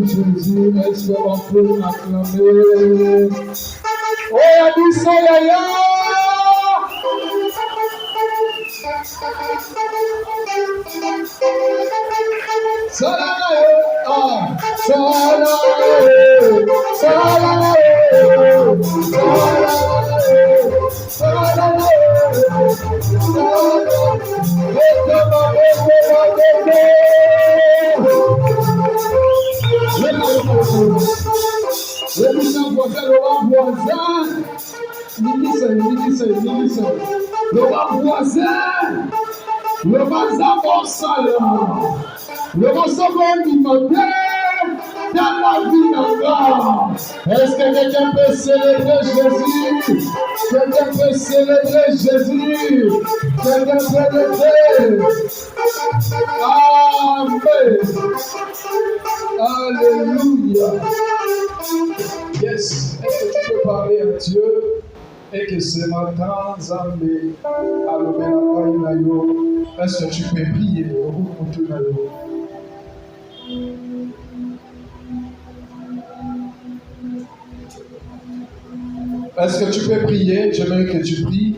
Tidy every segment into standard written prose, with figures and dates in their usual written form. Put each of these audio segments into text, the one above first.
Jésus, est-ce qu'on peut acclamer? Oh, Yaya! Le voisin le receveur du matin dans la vie encore. Est-ce que quelqu'un peut célébrer Jésus? Quelqu'un peut célébrer Jésus? Quelqu'un peut lever? Amen. Alléluia. Yes. Est-ce que tu peux parler à Dieu? Et que ce matin, Zambé, est-ce que tu peux prier pour tout le monde? Est-ce que tu peux prier? J'aimerais que tu pries.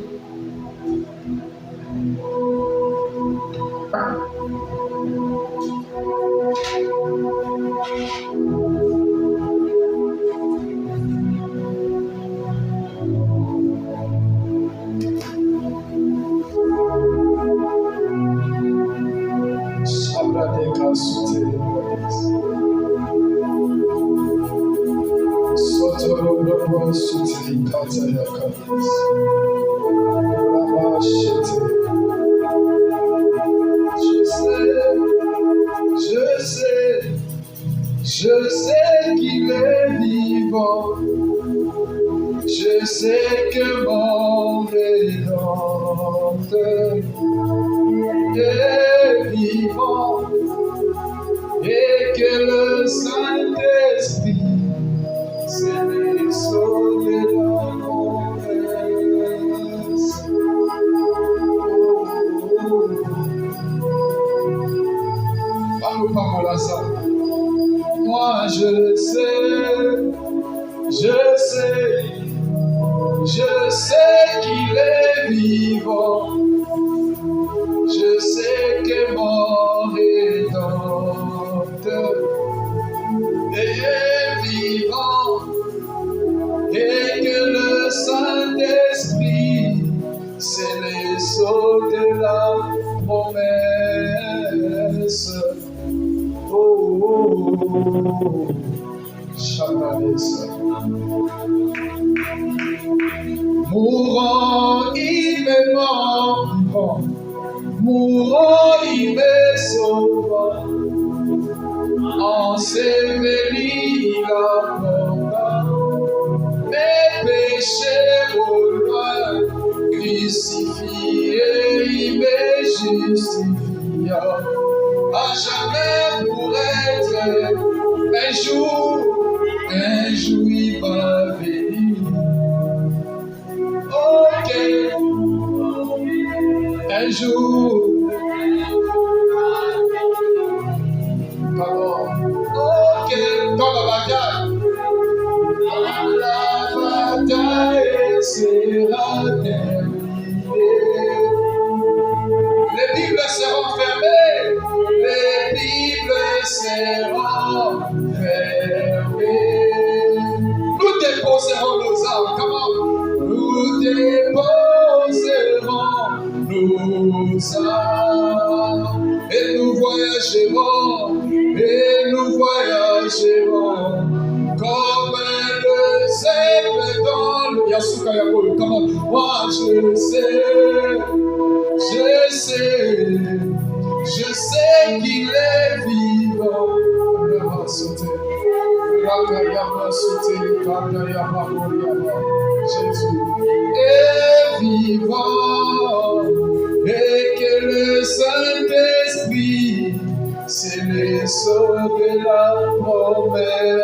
Je sais qu'il est vivant. Je sais que mon Rédempteur est vivant et que le Saint-Esprit s'est sauvé dans nos rêves. Parle à ça. Moi je sais qu'il est vivant. Je sais que mon Rédempteur est vivant et que le Saint-Esprit c'est les sceaux de la promesse. Oh, Chabalessa. Mourant, il me mort. Mourant, il me sauva. Enseveli, il apporta mes péchés au loin. Crucifié, il me justifia. À jamais pour être un jour il va venir. Ok, un jour. Ok, dans la bataille sera terminée. Les Bibles seront fermées. Les Bibles seront fermées. Nous déposerons nos âmes. Comment? Nous déposerons nos âmes. Et nous voyagerons. Comme le sève dans le Yasuka Yako. Comment? Moi je sais qu'il est vivant. Jésus est vivant et que le Saint-Esprit c'est les sceaux de la promesse.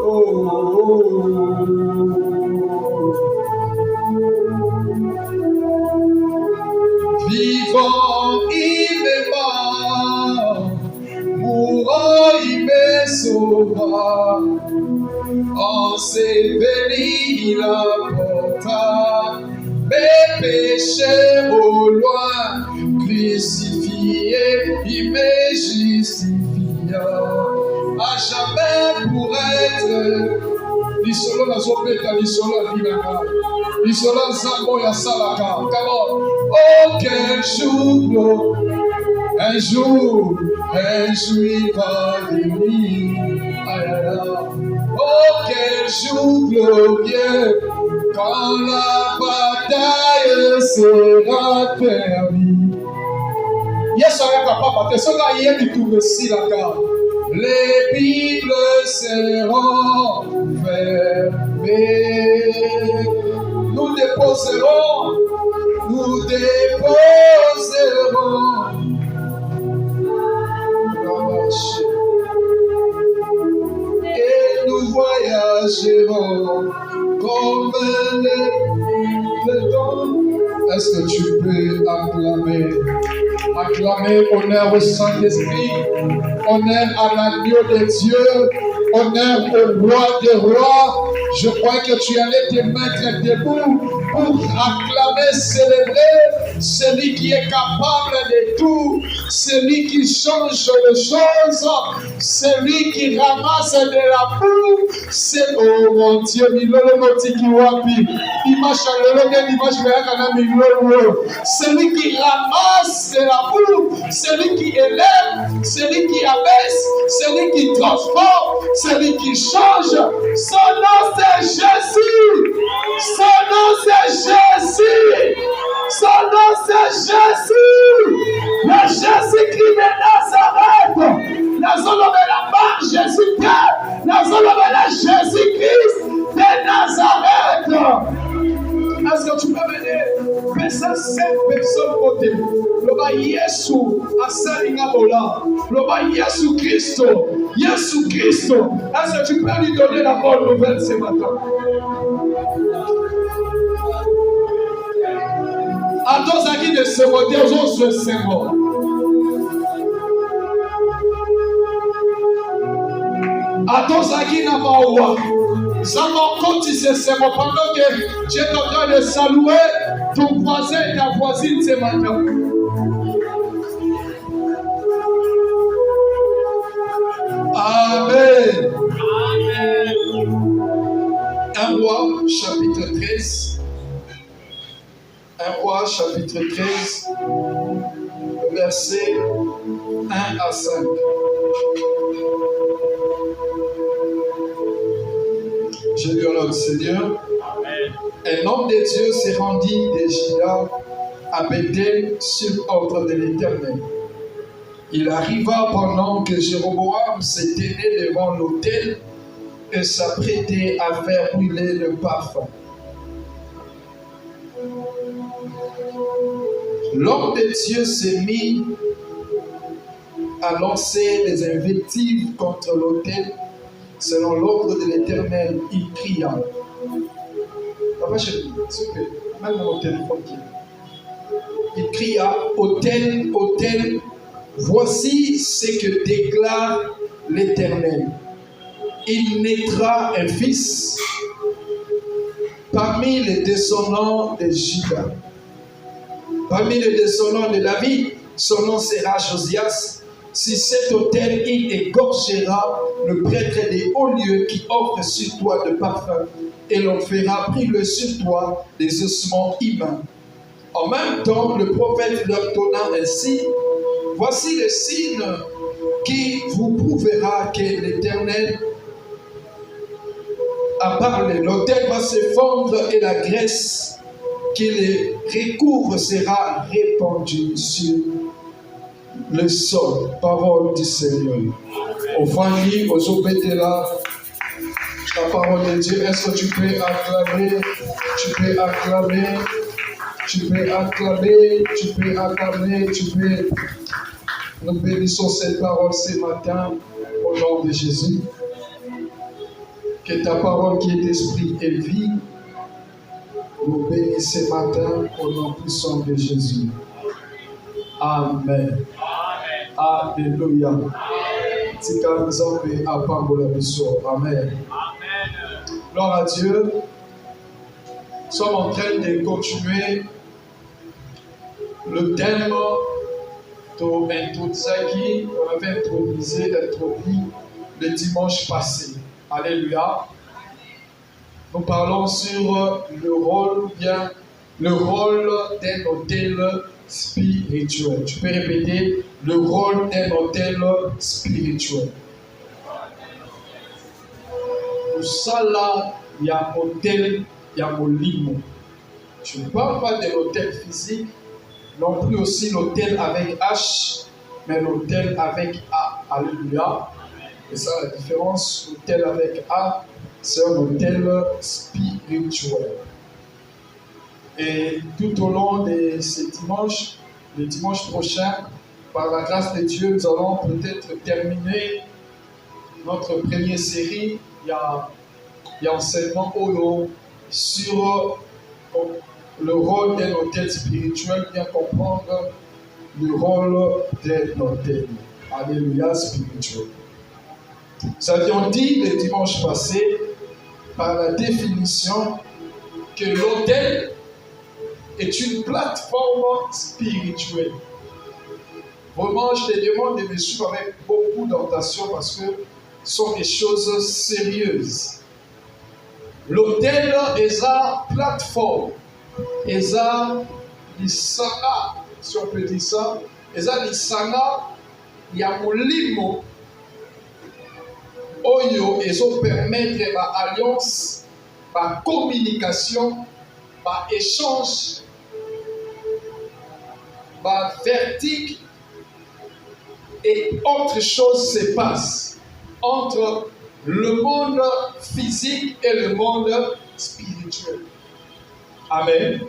Oh, oh, oh. vivant, il m'aima, mourant, il me sauva, enseveli, il apporta mes péchés au loin, crucifié, il me justifia, à jamais pour être l'isolo na zopeta, l'isolo à Libana, l'isolo à Zambo et à Salaka. Come on. Oh, quel jour, un jour, il va venir. Oh, quel jour glorieux, quand la bataille sera terminée. Yes, I am papa. T'es là hier du tout aussi la carte. Les Bibles seront fermées. Nous déposerons. Et nous voyagerons comme les temps. Est-ce que tu peux acclamer honneur au Saint-Esprit, honneur à l'agneau de Dieu, honneur au roi des rois. Je crois que tu allais te mettre debout pour acclamer, célébrer celui qui est capable de tout, celui qui change les choses, celui qui ramasse de la boue. C'est, oh mon Dieu, celui qui ramasse de la boue, celui qui élève, celui qui abaisse, celui qui transforme, celui qui change. Son nom c'est Jésus. Son nom c'est Jésus. Son nom c'est Jésus. Le Jésus-Christ de Nazareth. Nazolome la part Jésus-Christ. Nazolome la Jésus-Christ de Nazareth. Est-ce que tu peux venir faire 5 personnes côté? Loba Yesu asalinga bola. Loba Yesu Christo. Yesu Christo. Est-ce que tu peux lui donner la bonne nouvelle ce matin? À tous qui de se voter aux autres symboles. À tous qui n'a pas au roi. Ça m'en compte si c'est symboles. Pendant que tu es en train de saluer ton voisin et ta voisine ce matin. Amen. Un roi, chapitre 13. Un roi, chapitre 13, versets 1 à 5. Je lui au Seigneur. Amen. Un homme de Dieu s'est rendu de Juda à Bethel sur ordre de l'Éternel. Il arriva pendant que Jéroboam se tenait devant l'autel et s'apprêtait à faire brûler le parfum. L'homme de Dieu s'est mis à lancer des invectives contre l'autel. Selon l'ordre de l'Éternel, il cria. Papa chéri, s'il vous plaît, même mon téléphone. Il cria, autel, autel, voici ce que déclare l'Éternel. Il naîtra un fils parmi les descendants de Juda. Parmi les descendants de David, son nom sera Josias. Si cet autel, il égorgera le prêtre des hauts lieux qui offre sur toi de parfum, et l'on fera brûler sur toi des ossements humains. En même temps, le prophète leur donna un signe. Voici le signe qui vous prouvera que l'Éternel a parlé. L'autel va se fondre et la graisse qui les recouvre sera répandue sur le sol. Parole du Seigneur. Au Fanny, aux Obétela, la parole de Dieu. Est-ce que tu peux acclamer? Tu peux acclamer. Tu peux acclamer. Tu peux acclamer. Tu peux. Nous bénissons cette parole ce matin au nom de Jésus. Que ta parole qui est esprit et vie nous bénisse ce matin au nom puissant de Jésus. Amen. Alléluia. Amen. Gloire à Dieu. Nous sommes en train de continuer le thème qu'on avait introduit le dimanche passé. Alléluia. Nous parlons sur le rôle d'un hôtel spirituel. Tu peux répéter le rôle d'un hôtel spirituel. Pour ça là, il y a un hôtel, il y a un limo. Je ne parle pas de l'hôtel physique, non plus aussi l'hôtel avec H, mais l'hôtel avec A. Alléluia. Et ça, la différence, l'hôtel avec A, c'est un hôtel spirituel. Et tout au long de ce dimanche, le dimanche prochain, par la grâce de Dieu, nous allons peut-être terminer notre première série. Il y a enseignement sur le rôle d'un hôtel spirituel, bien comprendre le rôle d'un hôtel. Alléluia, spirituel. Nous avions dit le dimanche passé, par la définition, que l'hôtel est une plateforme spirituelle. Vraiment, je te demande de me suivre avec beaucoup d'attention parce que ce sont des choses sérieuses. L'hôtel est une plateforme, est un lisanga, si on peut dire ça, est un lisanga, il y a un limo, oyo, et ça permettre l'alliance, la communication, l'échange, vertique et autre chose se passe entre le monde physique et le monde spirituel. Amen.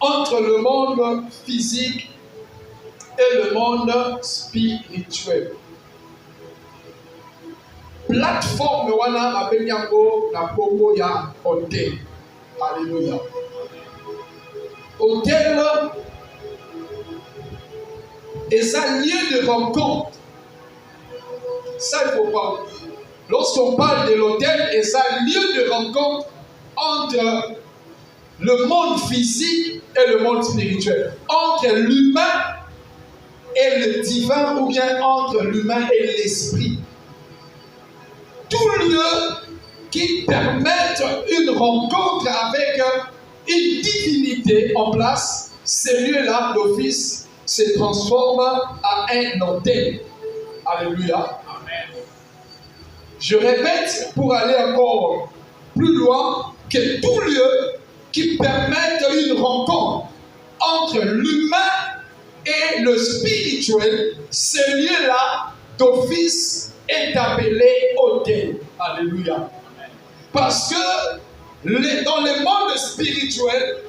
Entre le monde physique et le monde spirituel. Plateforme wana abenyango na pombo ya hôtel. Alléluia. Hôtel est un lieu de rencontre. Ça, il ne faut pas oublier. Lorsqu'on parle de l'hôtel, c'est un lieu de rencontre entre le monde physique et le monde spirituel. Entre l'humain et le divin, ou bien entre l'humain et l'esprit. Tout lieu qui permette une rencontre avec une divinité en place, ce lieu-là, d'office, se transforme en un hôtel. Alléluia. Amen. Je répète pour aller encore plus loin que tout lieu qui permette une rencontre entre l'humain et le spirituel, ce lieu-là d'office est appelé hôtel. Alléluia. Amen. Parce que dans le monde spirituel,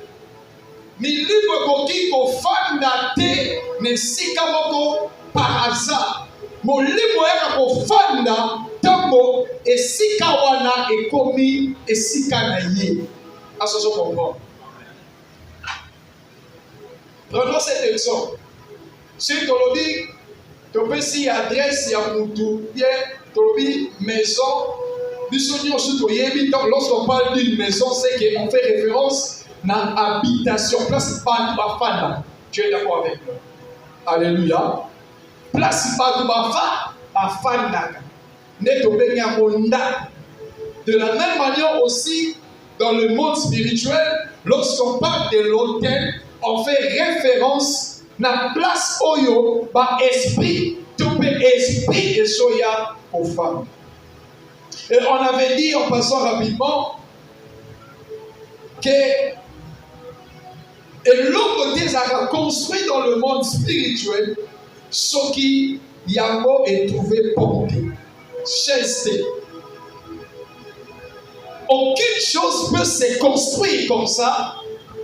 milimo koki kofanda te ne sika moko par hasard. Molimo eka kofanda tambo esika wana ekomi esika na ye. Asoso comprendre. Prenons cet exemple. Si tu dis, tu peux si adresse ya mutu bien, tu maison. Lorsqu'on parle d'une maison, c'est qu'on fait référence à l'habitation. Place Bafana. Tu es d'accord avec moi? Alléluia. Place Bafana. De la même manière aussi, dans le monde spirituel, lorsqu'on parle de l'hôtel, on fait référence à la place Oyo, esprit, tout esprit et soya aux femmes. Et on avait dit en passant rapidement que l'homme des a construit dans le monde spirituel ce qui Yamo est trouvé porté, chasteté. Aucune chose peut se construire comme ça,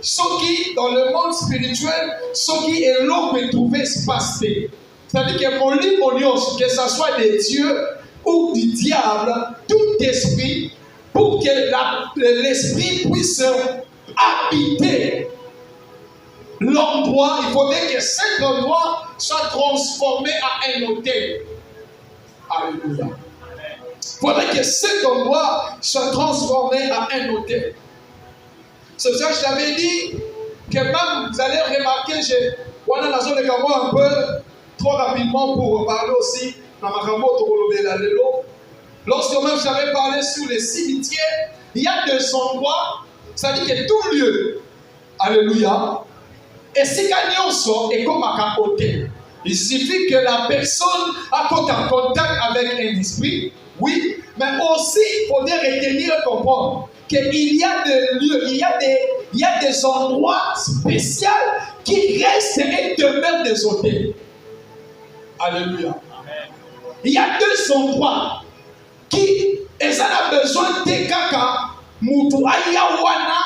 ce qui dans le monde spirituel, ce qui est l'homme est trouvé passé. C'est-à-dire que ce soit des dieux ou du diable, tout esprit, pour que l'esprit puisse habiter l'endroit, il faudrait que cet endroit soit transformé en un hôtel. Alléluia. Il faudrait que cet endroit soit transformé en un hôtel. C'est ça que je t'avais dit, que même vous allez remarquer, on a la zone de Gabo un peu trop rapidement pour parler aussi dans ma lorsque même j'avais parlé sur les cimetières, il y a deux endroits, ça dit que tout lieu, alléluia, et si quelqu'un sort est comme un hôtel. Il suffit que la personne a en contact avec un esprit, oui, mais aussi il faudrait retenir et comprendre qu'il y a des lieux, il y a des endroits spéciaux qui restent et demeurent des hôtels. Alléluia. Il y a deux endroits qui ont besoin de kaka mutu ayawana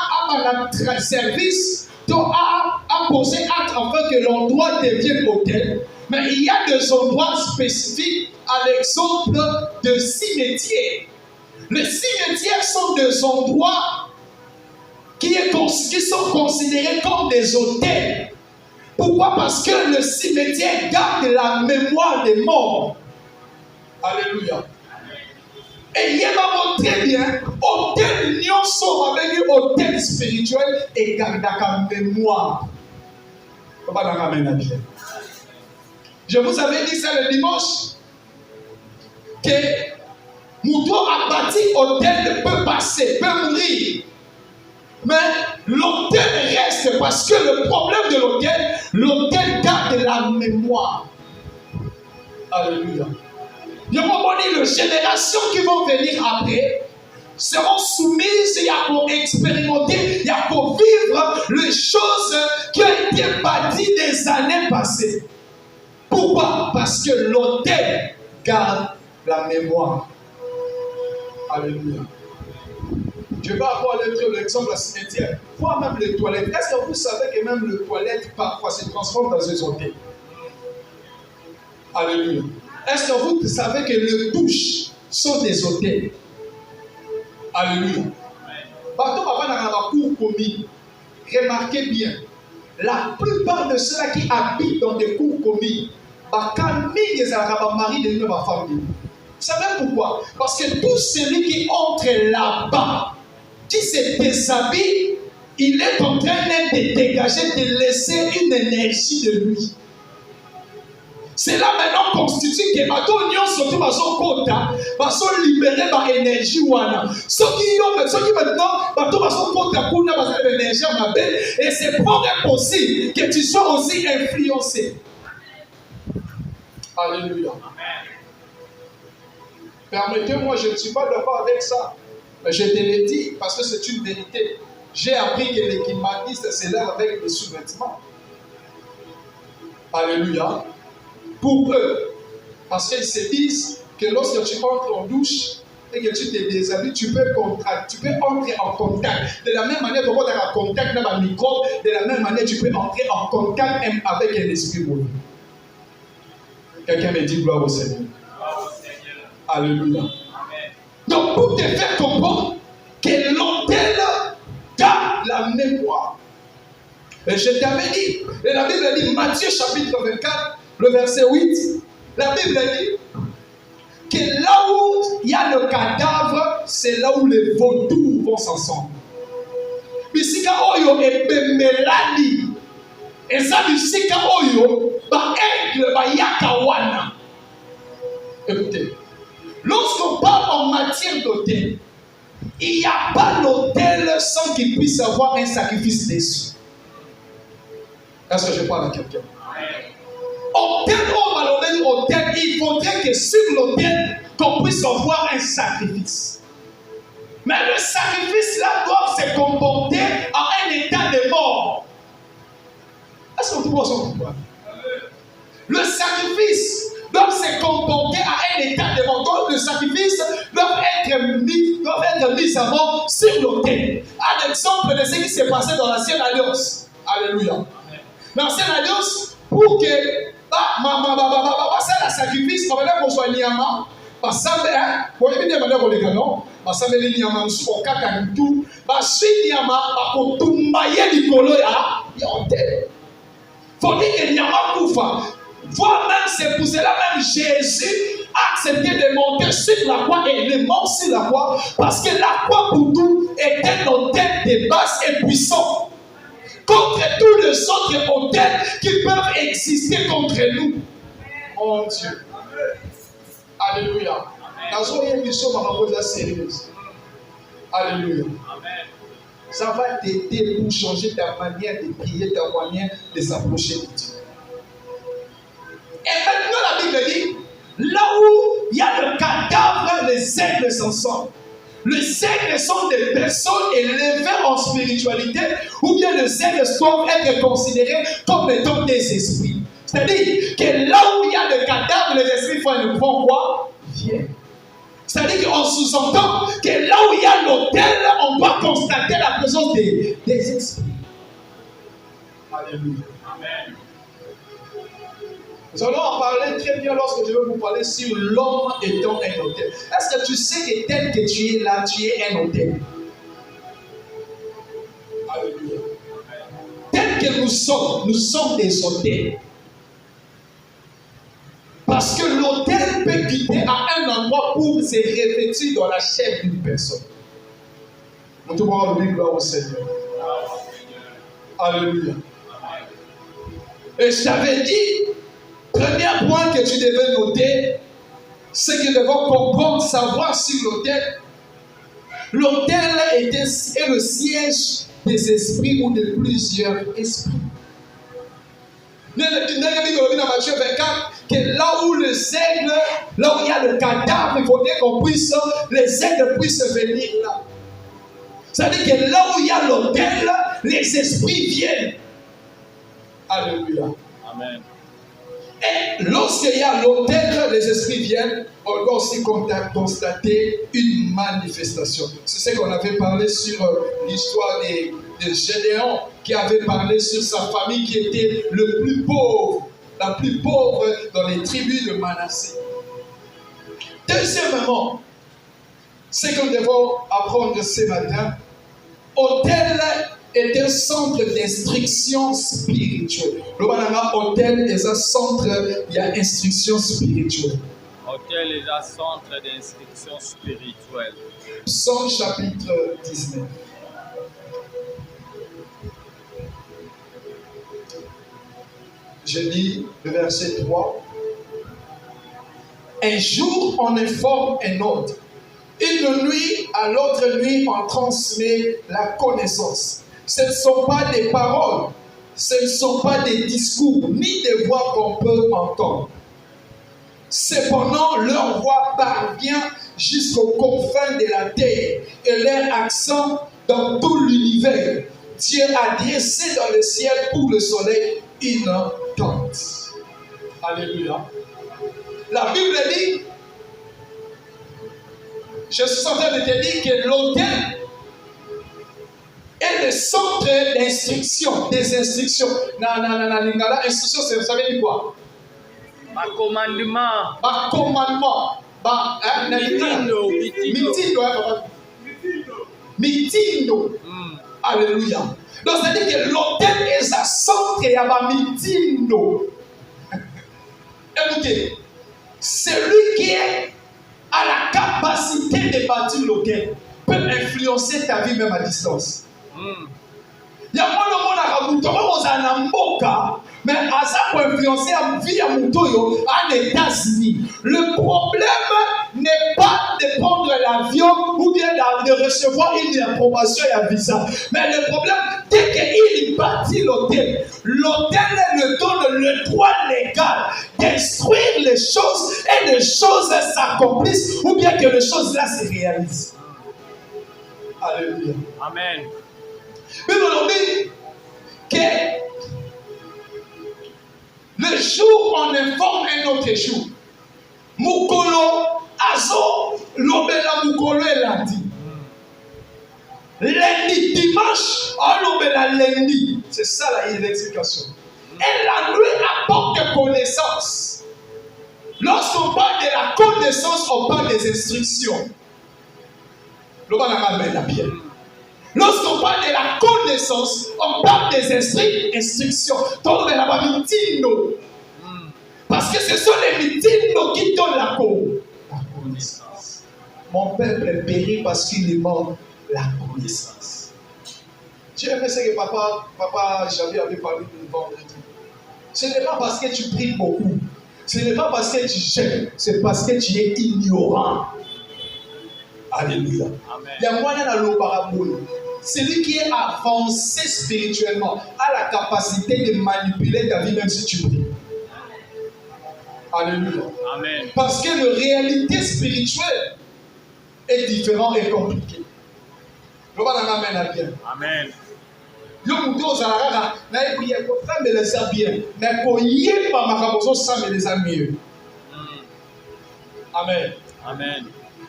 à service à poser acte afin que l'endroit devienne hôtel. Mais il y a des endroits spécifiques, à l'exemple de cimetières. Les cimetières sont des endroits qui sont considérés comme des hôtels. Pourquoi? Parce que le cimetière garde la mémoire des morts. Alléluia. Et il m'a montré bien, hôtel nyonso avec un hôtel spirituel et garde la mémoire. Je vous avais dit ça le dimanche, que Mouton a bâti hôtel peut passer, peut mourir. Mais l'hôtel reste parce que le problème de l'hôtel garde la mémoire. Alléluia. Il y a un moment donné, les générations qui vont venir après seront soumises, il y a pour expérimenter, il y a pour vivre les choses qui ont été bâties des années passées. Pourquoi? Parce que l'hôtel garde la mémoire. Alléluia. Je vais avoir l'exemple de la cimetière. Voir même les toilettes. Est-ce que vous savez que même les toilettes parfois se transforment dans des hôtels? Alléluia. Est-ce que vous savez que les douches sont des hôtels? Alléluia. Remarquez bien, la plupart de ceux-là qui habitent dans des cours commis, vous savez pourquoi? Parce que tout celui qui entre là-bas, qui se déshabille, il est en train de dégager, de laisser une énergie de lui. Cela maintenant constitue que bateau nyon surtout bateau kota, bateau libérer ba énergie wana. Ce qui maintenant bateau bateau kota kuna bateau énergie ma belle et c'est pas possible que tu sois aussi influencé. Alléluia. Permettez-moi, je ne suis pas d'accord avec ça. Mais je te l'ai dit parce que c'est une vérité. J'ai appris que les kimanistes se lèvent avec des sous-vêtements. Alléluia. Pour eux. Parce qu'ils se disent que lorsque tu entres en douche et que tu te déshabilles, tu peux entrer en contact. De la même manière, tu peux être en contact avec un microbe. De la même manière, tu peux entrer en contact avec un esprit mauvais. Quelqu'un me dit gloire au Seigneur. Alléluia. Amen. Donc, pour te faire comprendre que l'hôtel garde la mémoire. Et je t'avais dit, et la Bible dit, Matthieu chapitre 24, le verset 8, la Bible dit que là où il y a le cadavre, c'est là où les vautours vont s'ensemble. Bisika oyo ebemelani. Et ça, bisika oyo, ba aigle, ba yakawana. Écoutez. Lorsqu'on parle en matière d'hôtel, il n'y a pas d'hôtel sans qu'il puisse avoir un sacrifice dessus. Est-ce que je parle à quelqu'un? Hôtel, il faudrait que sur l'hôtel, qu'on puisse avoir un sacrifice. Mais le sacrifice-là doit se comporter en un état de mort. Est-ce que vous comprenez? Le sacrifice doit se comporter à un état de mort. Donc le sacrifice doit être mis à mort sur l'autel. À l'exemple de ce qui s'est passé dans l'ancienne alliance. Alléluia. L'ancienne alliance, pour que ça le sacrifice, on va dire qu'on soit niama, parce que pour éviter de dire les canons, parce que les niama sont caca tout, parce que niama, pour tout mailler du colo, il y a un tel. faut dire qu'il y a un Koufa. Voire même, c'est pour cela même Jésus a accepté de monter sur la croix et de mort sur la croix, parce que la croix pour nous était un autel de base et puissant contre tous les autres hôtels qui peuvent exister contre nous. Mon Dieu. Alléluia. Alléluia. Ça va t'aider pour changer ta manière de prier, ta manière de s'approcher de Dieu. Et maintenant, la Bible dit, là où il y a le cadavre, les aigles s'en sortent. Les aigles sont des personnes élevées en spiritualité, ou bien les aigles doivent être considérés comme étant des esprits. C'est-à-dire que là où il y a le cadavre, les esprits font quoi? Viennent. C'est-à-dire qu'on sous-entend que là où il y a l'autel, on doit constater la présence des esprits. Alléluia. Amen. Nous allons en parler très bien lorsque je vais vous parler sur l'homme étant un autel. Est-ce que tu sais que tel que tu es là, tu es un autel? Alléluia. Tel que nous sommes des autels. Parce que l'autel peut quitter à un endroit pour se revêtir dans la chair d'une personne. Nous devons dire gloire au Seigneur. Alléluia. Et je t'avais dit, premier point que tu devais noter, c'est que nous devons comprendre, savoir sur l'autel. L'autel est le siège des esprits ou de plusieurs esprits. Dans Matthieu 24, que là où les aigles, là où il y a le cadavre, il faudrait qu'on puisse, les aigles puissent venir là. C'est-à-dire que là où il y a l'autel, les esprits viennent. Alléluia. Amen. Et lorsqu'il y a l'autel, les esprits viennent, on doit aussi constater une manifestation. C'est ce qu'on avait parlé sur l'histoire de Gédéon, qui avait parlé sur sa famille qui était le plus pauvre, la plus pauvre dans les tribus de Manassé. Deuxièmement, ce que nous devons apprendre ce matin, autel est un centre d'instruction spirituelle. Le hôtel est un centre d'instruction spirituelle. Hôtel est un centre d'instruction spirituelle. Psaume chapitre 19. Je lis le verset 3. Un jour, on informe un autre. Une nuit à l'autre nuit, on transmet la connaissance. Ce ne sont pas des paroles, ce ne sont pas des discours, ni des voix qu'on peut entendre. Cependant, leur voix parvient jusqu'aux confins de la terre et leur accent dans tout l'univers. Dieu a dressé dans le ciel pour le soleil une tente. Alléluia. La Bible dit, je suis en train de te dire que l'autel est le centre d'instruction, des instructions. Instruction, ça veut dire quoi? Ma commandement. Ma commandement. Mitindo. Alléluia. Donc, c'est-à-dire que l'autel est un centre et il y a un mitindo. Écoutez, celui qui est à la capacité de bâtir l'autel peut influencer ta vie même à distance. Il y a un monde mais à ça pour influencer la vie à Moutoyo en États-Unis. Le problème n'est pas de prendre l'avion ou bien de recevoir une approbation et un visa. Mais le problème, dès qu'il bâtit l'hôtel, l'hôtel lui donne le droit légal d'instruire les choses et les choses s'accomplissent ou bien que les choses là se réalisent. Alléluia. Amen. Mais on dit que le jour on informe un autre jour. Mukolo azo lobela mukolo lundi. Lundi dimanche on lobela lundi. C'est ça l'explication. Et la nuit apporte connaissance. Lorsqu'on parle de la connaissance, on parle des instructions. Le banana met la pierre. Lorsqu'on parle de la connaissance, on parle des instructions. Parce que ce sont les mitines qui donnent la connaissance. Mon peuple périt parce qu'il manque la connaissance. J'ai aimé ce que papa Javier avait parlé de vendredi. Ce n'est pas parce que tu pries beaucoup. Ce n'est pas parce que tu jeûnes. C'est parce que tu es ignorant. Alléluia. Il y a moyen d'aller au parabole. Celui qui est avancé spirituellement a la capacité de manipuler ta vie même si tu pries. Alléluia. Amen. Parce que la réalité spirituelle est différente et compliquée. Amen. Amen. Yo muto zalaka na ebiye ko famele za bien mais ko yeba makabozo samele za mieux. Amen. Amen.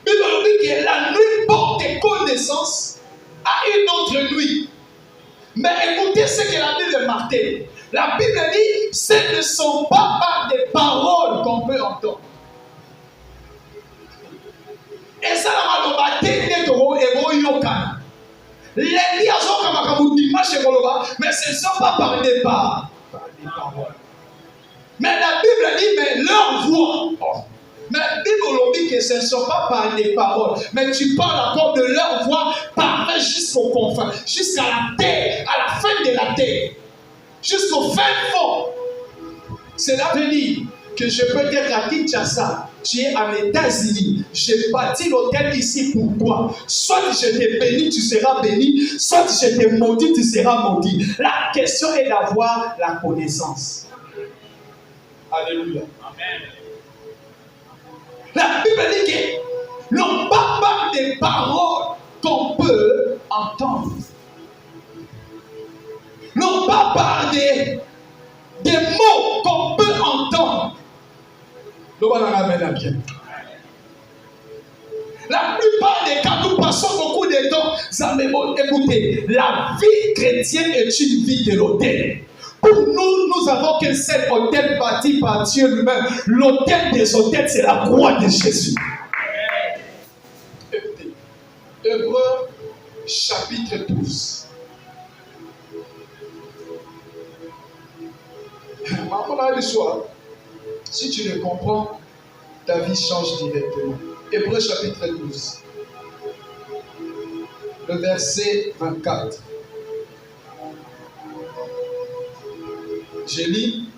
Bible dit que la nuit porte connaissance à une autre nuit. Mais écoutez ce que la Bible martèle. La Bible dit ce ne sont pas par des paroles qu'on peut entendre. Et ça la maloba tete to ebo yokana. Les mais ce ne sont pas par des paroles. Mais la Bible dit, mais leur voix. Mais la Bible dit que ce ne sont pas par des paroles. Mais tu parles encore de leur voix, parle jusqu'au confin, jusqu'à la terre, à la fin de la terre, jusqu'au fin fond. Cela veut dire que je peux être à Kinshasa, tu es en États-Unis, j'ai bâti l'hôtel ici pour toi. Soit je t'ai béni, tu seras béni, soit je t'ai maudit, tu seras maudit. La question est d'avoir la connaissance. Alléluia. Amen. La Bible dit que l'on pas parle des paroles qu'on peut entendre. L'on pas parle des mots qu'on peut entendre. La plupart des cas, nous passons beaucoup de temps. Écoutez, la vie chrétienne est une vie de l'autel. Pour nous, nous avons qu'un seul autel bâti par Dieu lui-même. L'autel des autels, c'est la croix de Jésus. Écoutez, Hébreux chapitre 12. Maintenant, le soir, si tu le comprends, ta vie change directement. Hébreux chapitre 12, le verset 24. Je lis.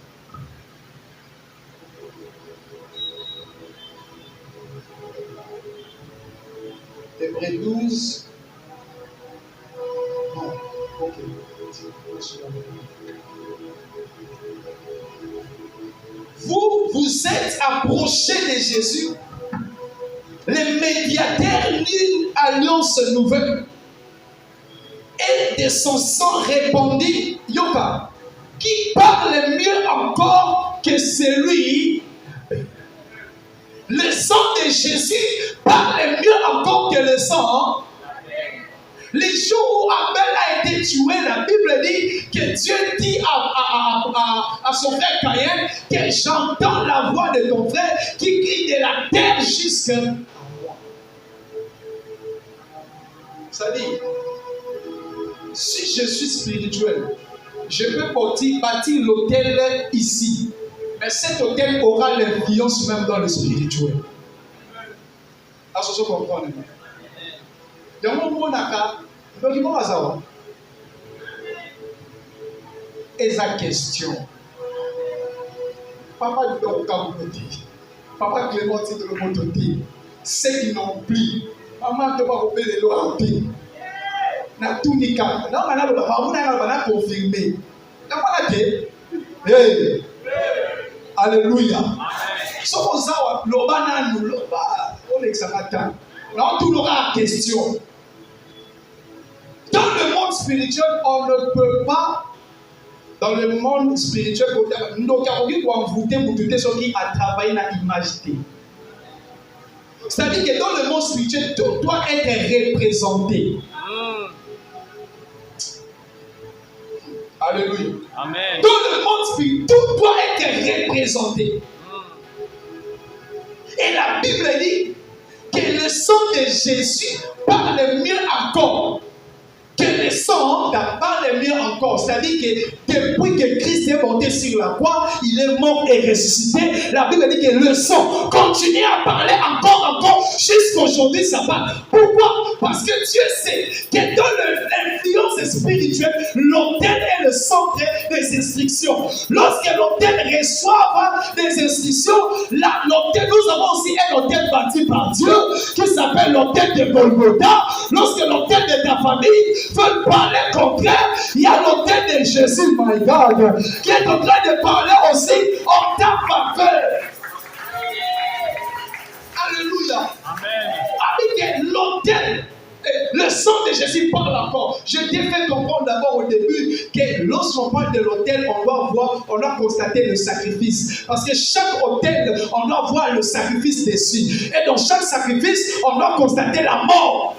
Hébreux 12. Non, ok. Vous êtes approchés de Jésus, le médiateur d'une alliance nouvelle, et de son sang répandu, Yoka, qui parle mieux encore que celui. Le sang de Jésus parle mieux encore que le sang. Les jours où Abel a été tué, la Bible dit que Dieu dit à son frère Caïn que j'entends la voix de ton frère qui crie de la terre jusqu'à moi. Ça dit, si je suis spirituel, je peux bâtir l'autel ici, mais cet autel aura l'influence même dans le spirituel. Est-ce que vous comprenez? Dans mon monde, et sa question. Papa dit Papa Clémentine de l'Omototé. Ceux qui n'ont plus. Maman ne peut pas couper les lois en paix. Na tout ni cap. Non, on a confirmé. Hey. Alléluia. Sommes ça, l'obana nous l'oba. On l'examata. Là, tout aura question. Dans le monde spirituel, on ne peut pas. Dans le monde spirituel, nous avons envoûté pour tout ce qui a travaillé dans l'imagité. C'est-à-dire que dans le monde spirituel, tout doit être représenté. Alléluia. Amen. Dans le monde spirituel, tout doit être représenté. Et la Bible dit que le sang de Jésus parle mieux encore que le sang n'a pas les miens encore. C'est-à-dire que depuis que Christ est monté sur la croix, il est mort et ressuscité. La Bible dit que le sang continue à parler encore, jusqu'à aujourd'hui ça parle. Pourquoi? Parce que Dieu sait que dans l'influence spirituelle, l'autel est le centre des instructions. Lorsque l'autel reçoit des instructions, l'autel, nous avons aussi un autel bâti par Dieu qui s'appelle l'autel de Golgotha. Lorsque l'autel de ta famille veut parler contraire, il y a l'autel de Jésus, my God, qui est en train de parler aussi en ta faveur. Alléluia. Amen. Avec l'autel, le sang de Jésus parle encore. Je t'ai fait comprendre d'abord au début que lorsqu'on parle de l'autel, on doit constater le sacrifice. Parce que chaque autel, on doit voir le sacrifice dessus. Et dans chaque sacrifice, on doit constater la mort.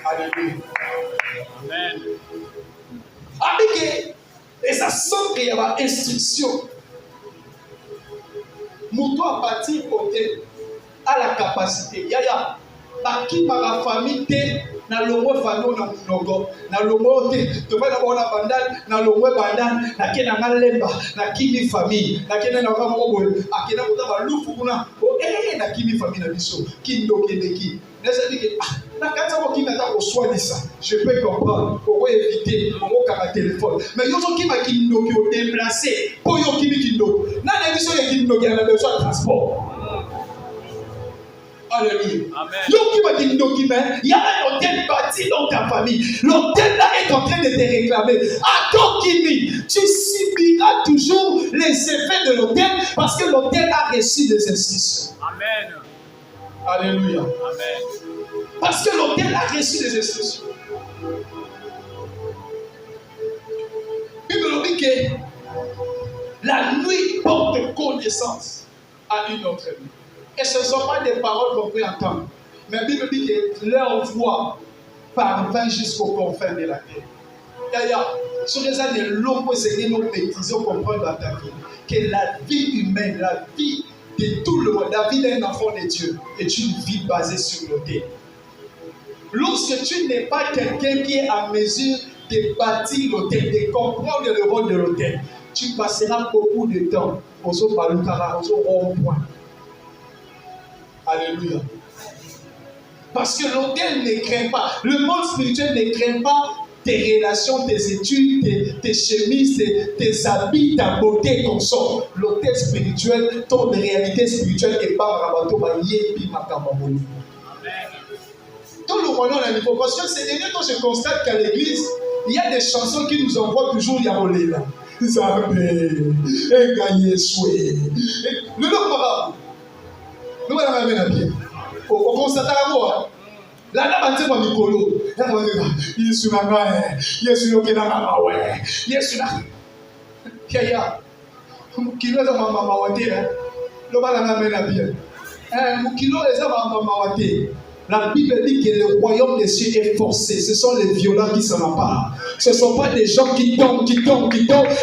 Alléluia. Amen. Avec, et ça sent qu'il y a une instruction. Mouton a bâti autel à la capacité. Yaya, qui par la famille, na lomwe famille na munogo, na lomwe te, tu vas d'abord la bandane, na lomwe bandane, na kena ngalemba, na kimi famille, na kena na kama obo, akena kutaba lufu kuna, na kimi famille na biso, kindo keneki. N'est-ce pas que na kata ko kimi ata ko soigner ça, je peux comprendre, pour éviter, pour ka téléphone. Mais yo so kimi kindo ki o déplacer, pour yo kimi kindo. Na na biso ye kindo ki a besoin de transport. Alléluia. Il y a un hôtel bâti dans ta famille. L'hôtel là est en train de te réclamer. Attends, Kimi, tu subiras toujours les effets de l'hôtel parce que l'hôtel a reçu des instructions. Amen. Alléluia. Amen. Parce que l'hôtel a reçu des instructions. Bible dit que la nuit porte connaissance à une autre nuit. Et ce ne sont pas des paroles qu'on peut entendre. Mais la Bible dit que leur voix parvint jusqu'aux confins de la terre. D'ailleurs, sur les années longues, c'est que nous maîtrisons comprendre dans ta vie que la vie humaine, la vie de tout le monde, la vie d'un enfant de Dieu est une vie basée sur l'autel. Lorsque tu n'es pas quelqu'un qui est en mesure de bâtir l'autel, de comprendre le rôle de l'autel, tu passeras beaucoup de temps au rond-point. Alléluia. Parce que l'autel ne craint pas. Le monde spirituel ne craint pas tes relations, tes études, tes chemises, tes habits, ta beauté, ton sort. L'autel spirituel, ton réalité spirituelle est pas rabato maïe, makamamoni. Tout le monde a un niveau. Parce que ces derniers temps, je constate qu'à l'église, il y a des chansons qui nous envoient toujours Yamolé là. Zambé, Engaye Soué. Le nom marabout. Nous allons bien à pied. On constate à moi. La dame a dit à Nicolo. Il est sur la main. Il est sur le Kénama. Il est sur la. Kaya. Kilo est à ma maman. Le bal a bien à pied. Kilo est à ma maman. La Bible dit que le royaume des cieux est forcé. Ce sont les violents qui s'en emparent. Ce ne sont pas des gens qui tombent.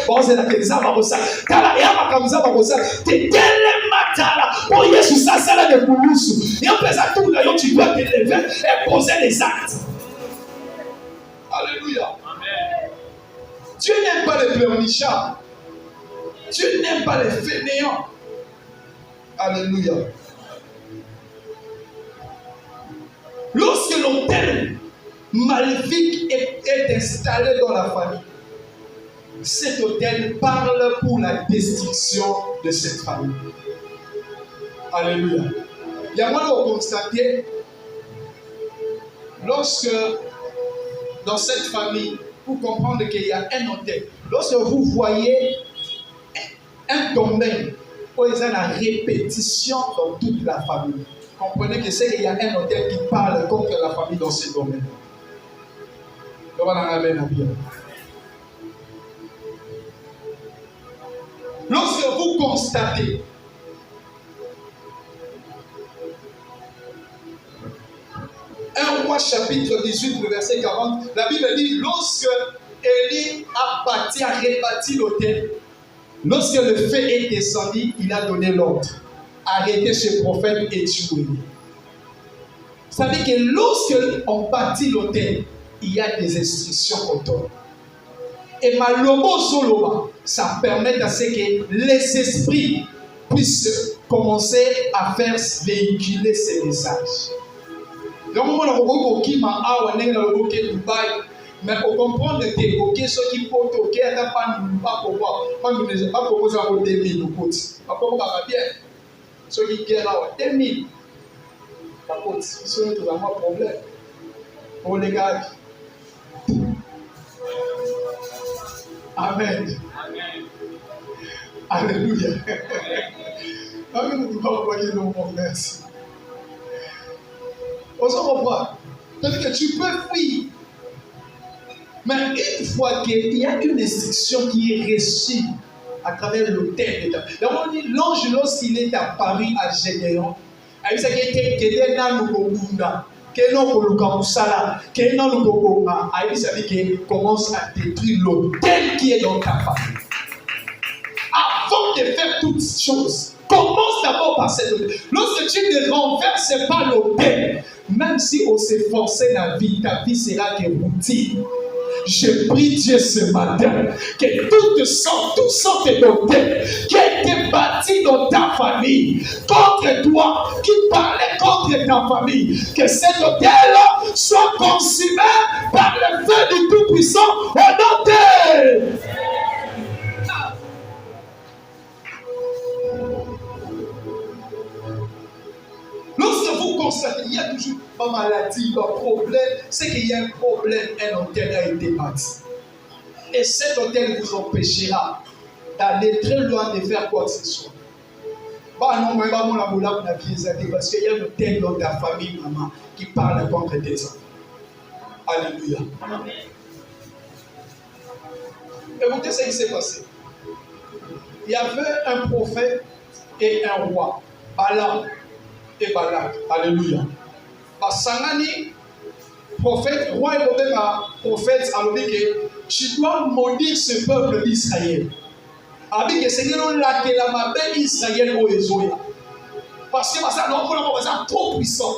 Bon, c'est la Kézama Rosa. Kalayama Kamza Rosa. T'es tellement matala. Oh, Yesu, ça, c'est là de Boulousou. Et en plus, à tout le monde, tu dois te lever et poser les actes. Alléluia. Amen. Dieu n'aime pas les pleurnichards. Dieu n'aime pas les fainéants. Alléluia. Lorsque l'autel maléfique est installé dans la famille, cet autel parle pour la destruction de cette famille. Alléluia. Il y a moi de constater, lorsque dans cette famille, pour comprendre qu'il y a un autel, lorsque vous voyez un domaine où il y a la répétition dans toute la famille, comprenez que c'est qu'il y a un autel qui parle contre la famille dans ce domaine. Lorsque vous constatez un roi chapitre 18, le verset 40, la Bible dit, lorsque Élie a rebâti l'autel, lorsque le feu est descendu, il a donné l'ordre. Arrêtez ce prophète et tuez-le. Ça veut dire que lorsque on bâtit l'autel, il y a des instructions autour. Et Malobo Soloba, ça permet à ce que les esprits puissent commencer à faire véhiculer ces messages. Donc, on a beaucoup qui m'a amené dans le bouquet Dubaï, mais on comprend que les bouquets sont qui portent au quai, pas pour voir, pas pour vous avoir 2000 ou quoi. Pas pour vous bien. Ceux qui gagnent là, 2000. Par contre, c'est vraiment un problème. Pour les gars. Amen. Amen. Alléluia. Amen. Nous ne pouvons pas envoyer nos mots, merci. On s'en comprend. C'est-à-dire que tu peux fuir. Mais une fois qu'il y a une instruction qui est reçue à travers l'autel, donc on dit l'ange, lorsqu'il est apparu à Gédéon, il dit qu'il commence à détruire l'autel qui est dans ta famille. Avant de faire toutes choses, commence d'abord par cette autel. Lorsque tu ne renverses pas l'autel, même si on s'est forcé la vie, ta vie sera que routine. Je prie Dieu ce matin que toute sorte d'autel qui a été bâti dans ta famille contre toi, qui parlait contre ta famille, que cet autel soit consumé par le feu du Tout-Puissant au nom de lorsque vous constatez, il y a toujours pas maladie, pas problème, c'est qu'il y a un problème, un hôtel a été bâti. Et cet hôtel vous empêchera d'aller très loin de faire quoi que ce soit. Bah non, mais pas mon aboula pour la vie, parce qu'il y a un hôtel dans ta famille, maman, qui parle contre tes enfants. Alléluia. Écoutez ce qui s'est passé. Il y avait un prophète et un roi, Balaam et Balak. Alléluia. Basangani, prophète, roi et prophète, a dit que tu dois maudire ce peuple d'Israël. A dit que Seigneur, là, que la mabelle Israël au Ezoya. Parce que ça n'est trop puissant.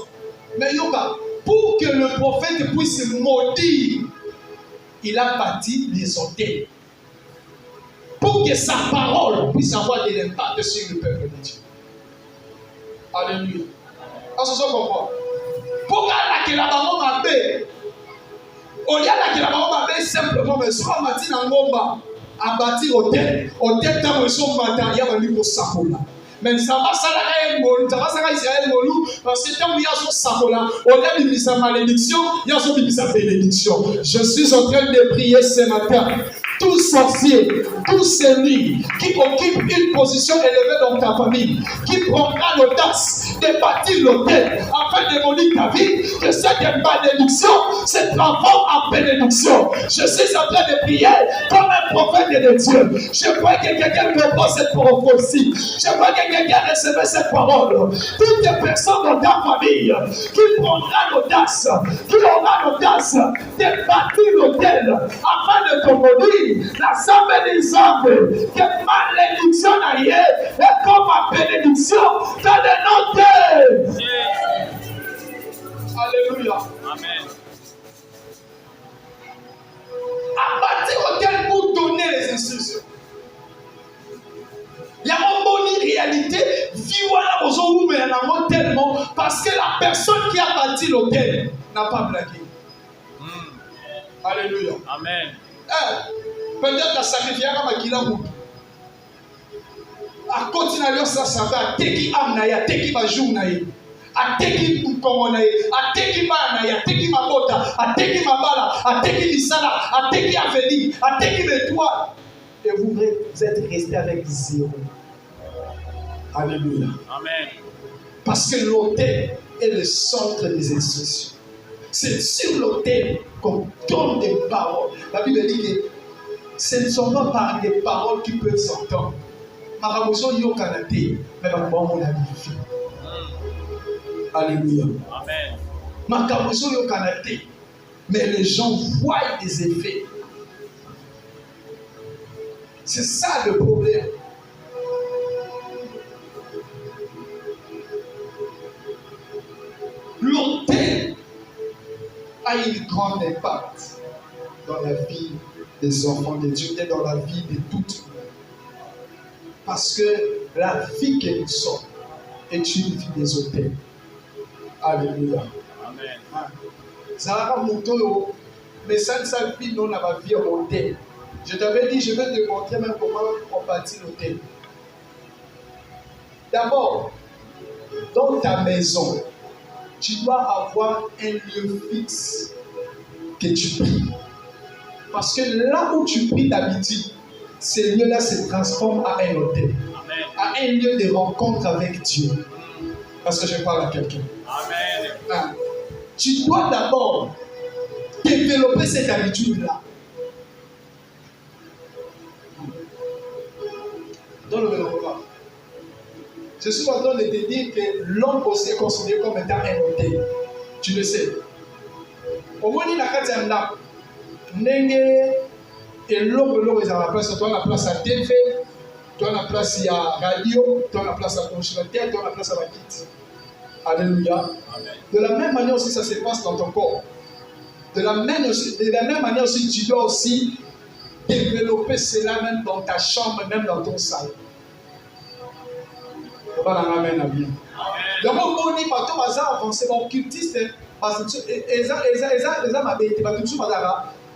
Mais yoga, pour que le prophète puisse maudire, il a bâti les hôtels. Pour que sa parole puisse avoir de l'impact sur le peuple de Dieu. Alléluia. Est-ce que vous comprenez? Pour que la maman m'appelle, au lieu que la maman m'appelle simplement, mais soit matin en ngomba, à bâtir hôtel tant que son matériel va lui pour sacola. Mais ça va ça va Israël molou, parce que tant qu'il y a son sacola, au lieu de sa malédiction, il y a son bénédiction. Je suis en train de prier ce matin. Tout sorcier, tout celui qui occupe une position élevée dans ta famille, qui prendra l'audace de bâtir l'autel afin de démolir ta vie, que cette malédiction se transforme en bénédiction. Je suis en train de prier comme un prophète de Dieu. Je vois que quelqu'un comprend cette prophétie. Je vois que quelqu'un recevait cette parole. Toutes les personnes dans ta famille qui prendra l'audace, qui aura l'audace de bâtir l'autel afin de te maudire. La somme des hommes, que malédiction ailleurs est comme ma bénédiction dans le nom de Dieu. Alléluia. Amen. À partir auquel pour donner les instructions. Il y a une bonne réalité, tellement parce que la personne qui a bâti l'hôtel n'a pas blagué. Alléluia. Amen. Peut-être que ça me vient à Makila Moutou. À continuer ça va. Teki amnaya, teki bajou naï. A teki mkongonaï, a teki manaï, a teki mabota, a teki mabala, a teki misala, a teki aveni, a teki l'étoile. Et vous êtes resté avec zéro. Alléluia. Amen. Parce que l'autel est le centre des instructions. C'est sur l'autel qu'on donne des paroles. La Bible dit que ce ne sont pas par des paroles qui peuvent s'entendre. Mais alléluia. Amen. Mais les gens voient des effets. C'est ça le problème. L'autel une grande impact dans la vie des enfants de Dieu et dans la vie de toutes. Parce que la vie que nous sommes est une vie des autels. Alléluia. Amen. Zara Moutolo, mais ça ne s'appuie non à ma vie en hôtel. Je t'avais dit, je vais te montrer même comment on bâtit l'hôtel. D'abord, dans ta maison, tu dois avoir un lieu fixe que tu pries. Parce que là où tu pries d'habitude, ce lieu-là se transforme à un hôtel, à un lieu de rencontre avec Dieu. Parce que je parle à quelqu'un. Amen. Ah. Tu dois d'abord développer cette habitude-là. Donne-le le repas. Je suis en train de te dire que l'homme aussi est considéré comme étant un hôtel. Tu le sais. Au moins, il y a un lap. Et l'homme est dans la place. Toi, la place à TV, toi, la place à radio, toi, la place à congélateur, toi, la place à la kit. Alléluia. Amen. De la même manière aussi, ça se passe dans ton corps. De la même manière aussi, tu dois aussi développer cela même dans ta chambre, même dans ton salon. Amen. Amen. Donc, on dit, partout, on va avancer, on cultiste, parce que ils ont ma bête, parce que tout le monde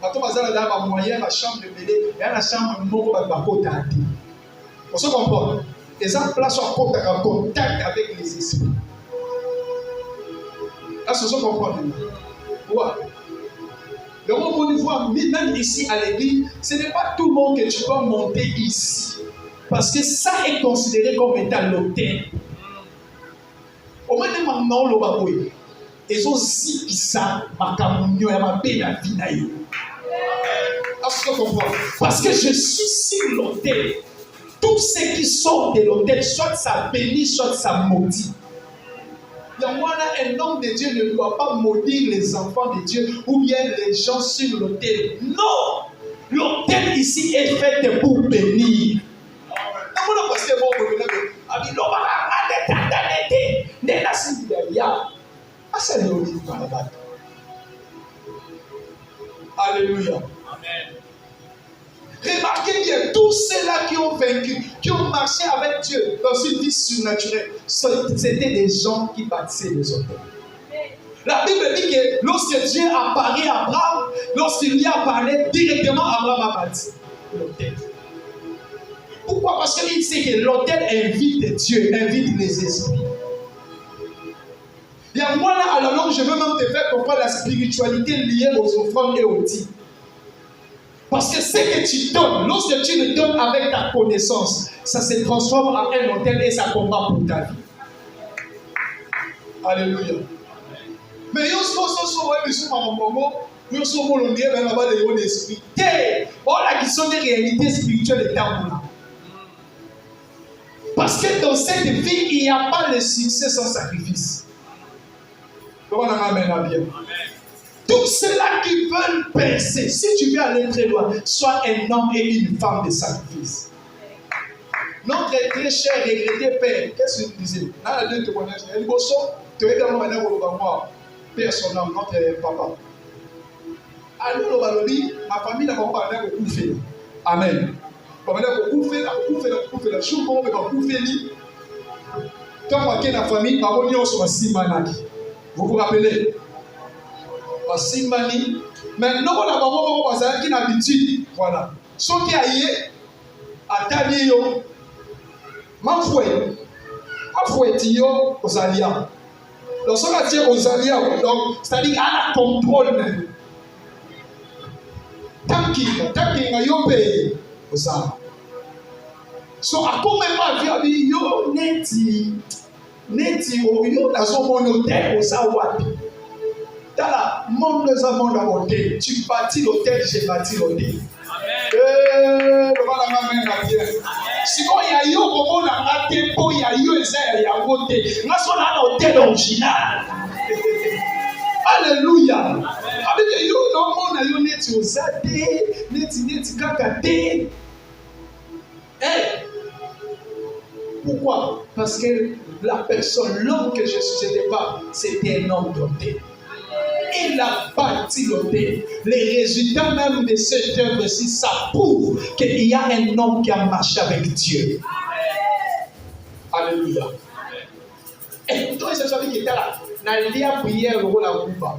partout, on va avoir moyen, la chambre de bébé, et la chambre de mon côté. On se comprend. Ils ont place en contact avec les esprits. Est-ce que vous comprenez? Ouais. Donc, on voit, même ici à l'église, ce n'est pas tout le monde que tu peux monter ici. Parce que ça est considéré comme étant l'hôtel. Au moins, maintenant, le baboué. Ils ont dit que ça, ma camounio, et ma paix, la vie naïe. Est-ce que vous comprenez? Parce que je suis sur l'hôtel. Tous ceux qui sortent de l'hôtel, soit ça bénit, soit ça maudit. Un homme de Dieu ne doit pas maudire les enfants de Dieu ou bien les gens sur l'autel. Non! L'autel ici est fait pour bénir. Alléluia. Amen. Remarquez bien, tous ceux-là qui ont vaincu, qui ont marché avec Dieu dans une vie surnaturelle, c'était des gens qui bâtissaient les hôtels. La Bible dit que lorsque Dieu a parlé à Abraham, lorsqu'il lui a parlé directement, Abraham a bâti l'hôtel. Pourquoi? Parce qu'il sait que l'hôtel invite Dieu, invite les esprits. Il y a moi là, à la longue, je veux même te faire comprendre la spiritualité liée aux offrandes et aux dîmes. Parce que ce que tu donnes, lorsque tu le donnes avec ta connaissance, ça se transforme en un hôtel et ça combat pour ta vie. Alléluia. Mais il y a aussi la question des réalités spirituelles est là. Parce que dans cette vie, il n'y a pas de succès sans sacrifice. Comment on amène à bien? Tous ceux-là qui veulent percer, si tu veux aller très loin, sois un homme et une femme de sacrifice. Notre très cher regretté père, qu'est-ce que tu disais? Dans la deux témoignages, il y a une bosso, tu es également un homme, père son nom, notre papa. Alors, le balobi, ma famille n'a pas beaucoup fait. Amen. On va beaucoup fait, la chou, on va beaucoup fait. Tant que la famille, on va sur Simani. Vous vous rappelez? Simani. Mais non, on a pas qui n'habitude. Voilà. Ce qui a eu, à Tanio, ma fouette. Ma fouette, aux alliés. Donc, ce qu'on a aux alliés, donc, c'est-à-dire à la contrôle. Tant qu'il y a eu payé aux alliés. So, à combien de vie, yo, neti, yo, dans son hôtel, aux alliés. Dans la monde nous avons la hôtel. Tu bâtis l'hôtel, j'ai bâti l'hôtel. Amen. Si il y a eu au moment où il y a eu il y a voté. Nous sommes dans l'hôtel original. Alléluia. Avec you no more na you neti osade, neti kakate. Pourquoi? Parce que la personne, l'homme que je n'étais pas, c'était un homme d'hôtel. il a bâti l'autel. Les résultats même de cette œuvre-ci, ça prouve qu'il y a un homme qui a marché avec Dieu. Alléluia. Et toi, c'est celui qui était là. N'a pas prié le rôle à Kuba.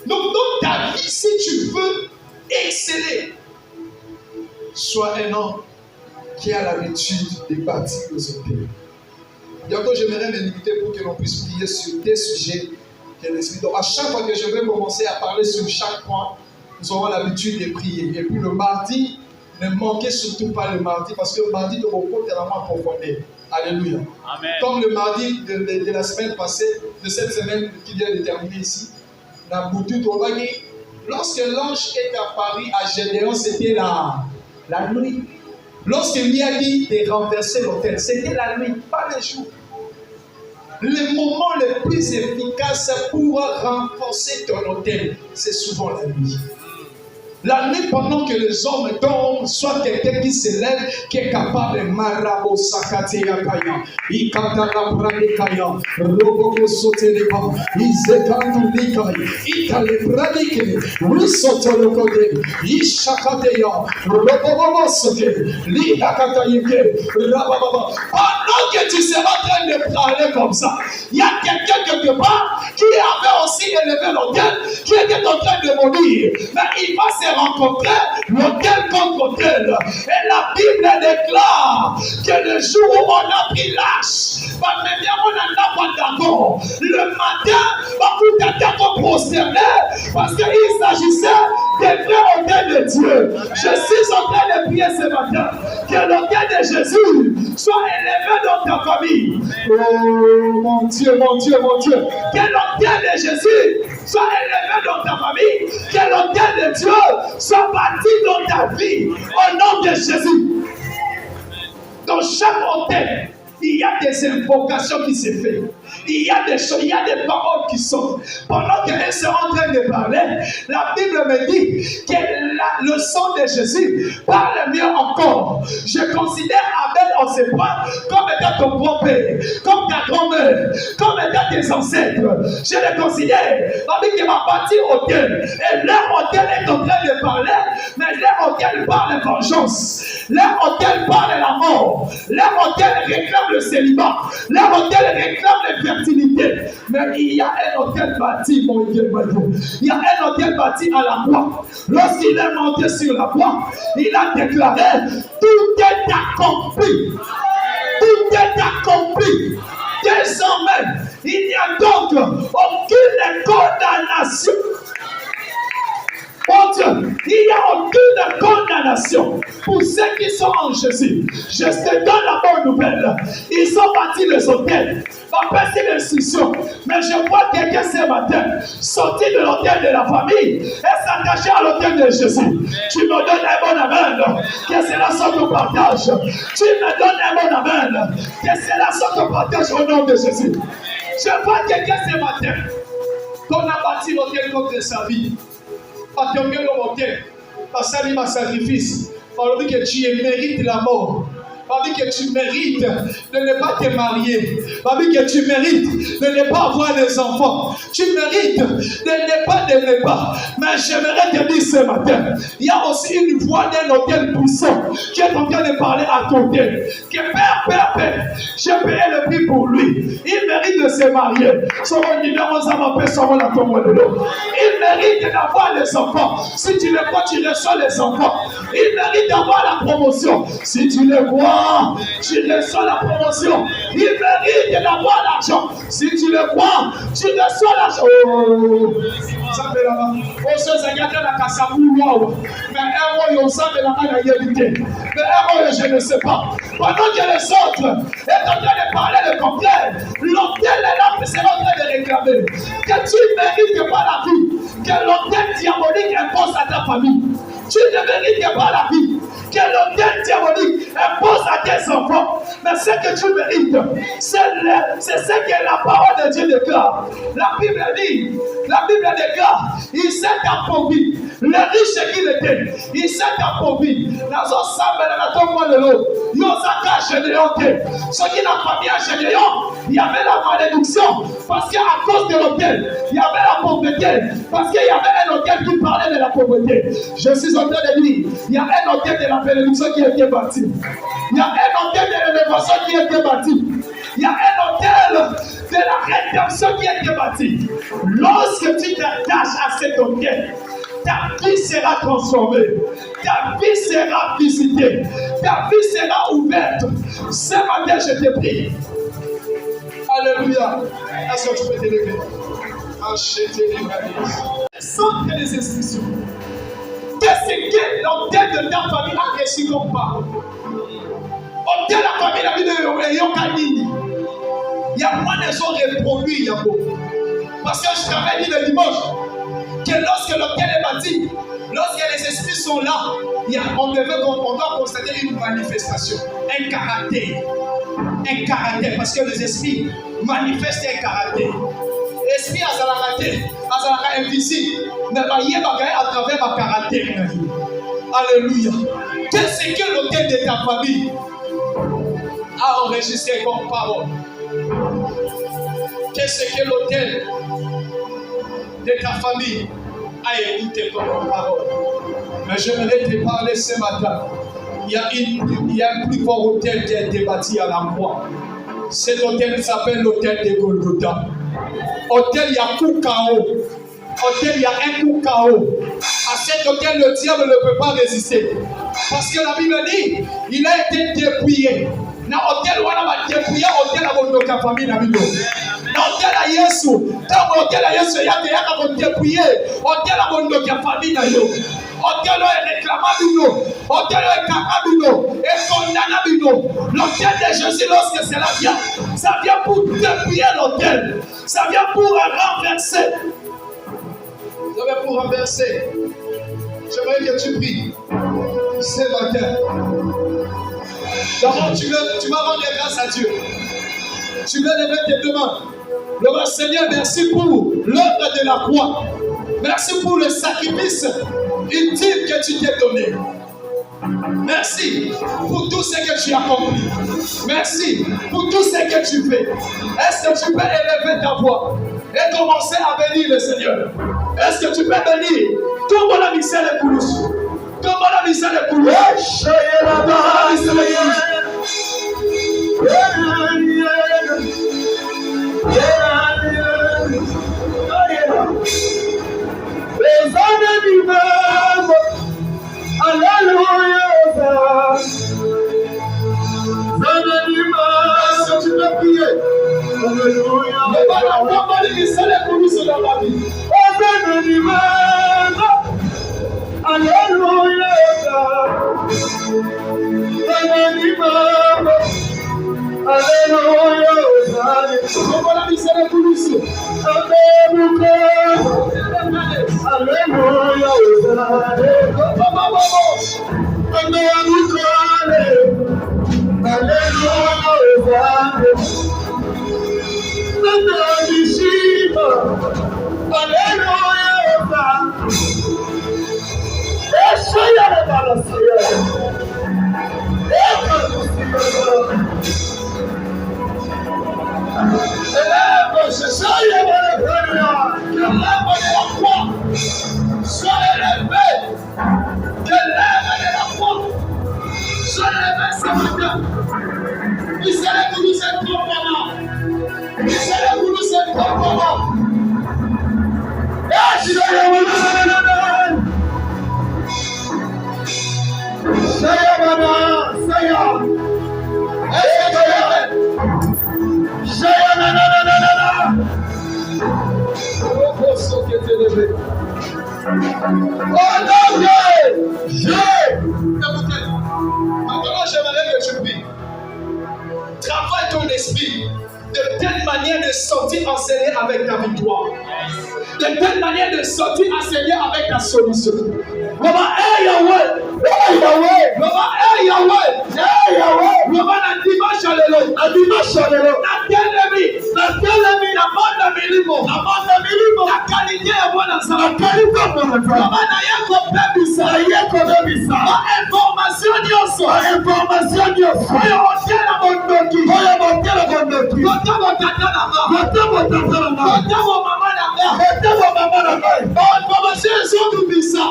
Donc, dans ta vie, si tu veux exceller, sois un homme qui a l'habitude de bâtir les hôtels. Bientôt, j'aimerais me limiter pour que l'on puisse prier sur des sujets que l'Esprit. Donc, à chaque fois que je vais commencer à parler sur chaque point, nous aurons l'habitude de prier. Et puis le mardi, ne manquez surtout pas le mardi, parce que le mardi, nous avons tellement profondé. Alléluia. Amen. Comme le mardi de la semaine passée, de cette semaine qui vient de terminer ici, lorsque l'ange est apparu à Gédéon, c'était la nuit. Lorsque lui a dit de renverser l'autel, c'était la nuit, pas le jour. Le moment le plus efficace pour renforcer ton autel, c'est souvent la nuit. La nuit, pendant que les hommes dorment, soit quelqu'un qui se lève, qui est capable de marabo sakateya kaya, ikatala pradikaya, roboko soteleka, izekandu likaya, ikale pradike, risotolokode, ishakateya, robobo sote, likakatayike, rabababa. Pendant que tu seras en train de parler comme ça, il y a quelqu'un quelque part qui avait aussi élevé l'autel, qui était en train de mourir, mais il va se rencontrer l'autel contre autel. Et la Bible déclare que le jour où on a pris l'âge, le matin, on a prosterné parce qu'il s'agissait des vrais autels de Dieu. Je suis en train de prier ce matin que l'autel de Jésus soit élevé dans ta famille. Oh mon Dieu, mon Dieu, mon Dieu. Que l'autel de Jésus soit élevé dans ta famille. Que l'autel de Dieu soit bâti dans ta vie. Au nom de Jésus. Dans chaque autel, il y a des invocations qui se font. Il y a des choses, il y a des paroles qui sortent. Pendant qu'elles sont en train de parler, la Bible me dit que le sang de Jésus parle mieux encore. Je considère Abel en ce point comme étant ton grand-père, comme ta grand-mère, comme étant tes ancêtres. Je le considère. La Bible qui m'a bâti autel. Et leur autel est en train de parler, mais leur autel parle de vengeance. Leur autel parle de la mort. Leur autel réclame le célibat. Leur autel réclame les fertilité. Mais il y a un hôtel bâti, mon Dieu, mon Dieu. Il y a un hôtel bâti à la croix. Lorsqu'il est monté sur la croix, il a déclaré: tout est accompli. Tout est accompli. Désormais, il n'y a donc aucune condamnation. Mon Dieu, il n'y a aucune condamnation pour ceux qui sont en Jésus. Je te donne la bonne nouvelle. Ils ont bâti les hôtels. Ma passer l'instruction. Mais je vois quelqu'un ce matin sortir de l'hôtel de la famille et s'attacher à l'hôtel de Jésus. Tu me donnes un bon amen. Que cela soit ton partage. Tu me donnes un bon amen. Que cela soit ton partage au nom de Jésus. Je vois quelqu'un ce matin qu'on a bâti l'hôtel contre sa vie. Pas ton mieux le hôtel. Pas salir ma sacrifice. Pas le que tu mérites la mort. Pas que tu mérites de ne pas te marier. Pas que tu mérites de ne pas avoir des enfants. Tu mérites de ne pas. Mais j'aimerais te dire ce matin, il y a aussi une voix d'un hôtel puissant qui est en train de parler à ton tête. Que Père, j'ai payé le prix pour lui. Il mérite de se marier. Son numéro, ça m'appelle son la tombe de l'eau. Il mérite d'avoir les enfants. Si tu le vois, tu reçois les enfants. Il mérite d'avoir la promotion. Si tu le vois, tu reçois la promotion. Il mérite d'avoir l'argent. Si tu le crois, tu reçois l'argent. Oh, ça fait là-bas. Oh, ça, c'est gâté la cassabou. Mais un roi, ça fait la main à éviter. Mais un roi, je ne sais pas. Pendant que les autres sont en train de parler le contraire, l'hôtel est là, mais c'est en train de réclamer. Que tu mérites pas la vie. Que l'hôtel diabolique impose à ta famille. Tu ne mérites pas la vie. Que l'hôtel diabolique impose à tes enfants. Mais ce que tu mérites, c'est ce que la parole de Dieu déclare. La Bible dit La Bible déclare, il s'est appauvri. Le riche qu'il était, il s'est appauvri. Dans son sable, dans ton mois de l'eau, il y a un général. Ce qui n'a pas bien général, il y avait la malédiction. Parce qu'à cause de l'autel, il y avait la pauvreté. Parce qu'il y avait un autel qui parlait de la pauvreté. Je suis en train de dire, il y a un autel de la bénédiction qui a été bâti. Il y a un autel de l'élévation qui a été bâti. Il y a un autel de la rédemption qui a été bâti. Lorsque tu t'attaches à cet autel, ta vie sera transformée, ta vie sera visitée, ta vie sera ouverte. Ce matin, je te prie. Alléluia. Est-ce que tu peux t'élever? Acheter les valises. Centre des instructions. Qu'est-ce que l'autel de ta famille a réussi comme parole? Autel de la famille a vu de Yokanini. Il y a moins de gens reproduits, parce que je travaille le dimanche. Que lorsque l'autel est bâti, lorsque les esprits sont là, on doit constater une manifestation, un caractère. Un caractère, parce que les esprits manifestent un caractère. L'esprit a invisible, mais il va à travers ma caractère. Alléluia. Qu'est-ce que l'autel de ta famille a enregistré comme parole? Qu'est-ce que l'autel de ta famille a écouté comme parole? Mais j'aimerais te parler ce matin. Il y a un plus fort autel qui a été bâti à la croix. Cet autel s'appelle l'autel de Golgotha. Autel, il y a coup KO. Autel, il y a un coup KO. À cet autel, le diable ne peut pas résister. Parce que la Bible dit, il a été dépouillé. Na hôtel wana ba dépouiller hôtel a bondo ka famille na bido. Na hôtel a Yesu, ta hôtel a Yesu ya te ya ka dépouiller hôtel a bondo ka famille na yo. Hôtel est réclamable, hôtel est capable, et condamnable. L'hôtel de Jésus, lorsque cela vient, ça vient pour dépouiller l'hôtel, ça vient pour renverser. Ça vient pour renverser. J'aimerais que tu pries ce matin. D'abord, tu vas rendre grâce à Dieu. Tu vas lever tes deux mains. Le Seigneur, merci pour l'œuvre de la croix. Merci pour le sacrifice ultime que tu t'es donné. Merci pour tout ce que tu as accompli. Merci pour tout ce que tu fais. Est-ce que tu peux élever ta voix et commencer à bénir le Seigneur? Est-ce que tu peux bénir? Comment la misère est pour nous? Comment la misère est pour nous? Les années du même, alléluia. Est-ce que tu peux prier? Alléluia. Mais comment la misère est pour nous dans la vie? Alléluia. Comment la misère est pour nous? Maintenant, j'aimerais que tu pries. Travaille ton esprit de telle manière de sortir enseigner avec ta victoire. De telle manière de sortir enseigner avec ta solution. Comment est Yahweh? Yahweh. Loba Yahweh. Yahweh. Loba na dimanche lelo. Na dimanche lelo. Na telemi. Na telemi na monde milimo. Na monde milimo. Na qualité ya mwana nzala. Na qualité ya mwana nzala. Loba na yako pebisa. Na yako pebisa. Ba information nyonso. Ba information nyonso. Oyo otela bondoki. Oyo otela bondoki. Kotabo tata na nga. Kotabo tata na nga. Kotabo mama na nga. Kotabo mama na nga. Ba information ezobimisa.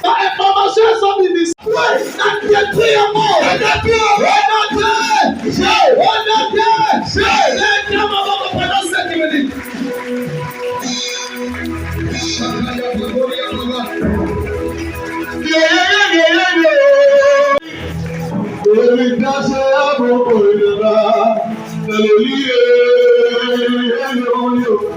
Ba information ezobimisa. Na pietri ya mo. Na pietri ya mo. Hallelujah.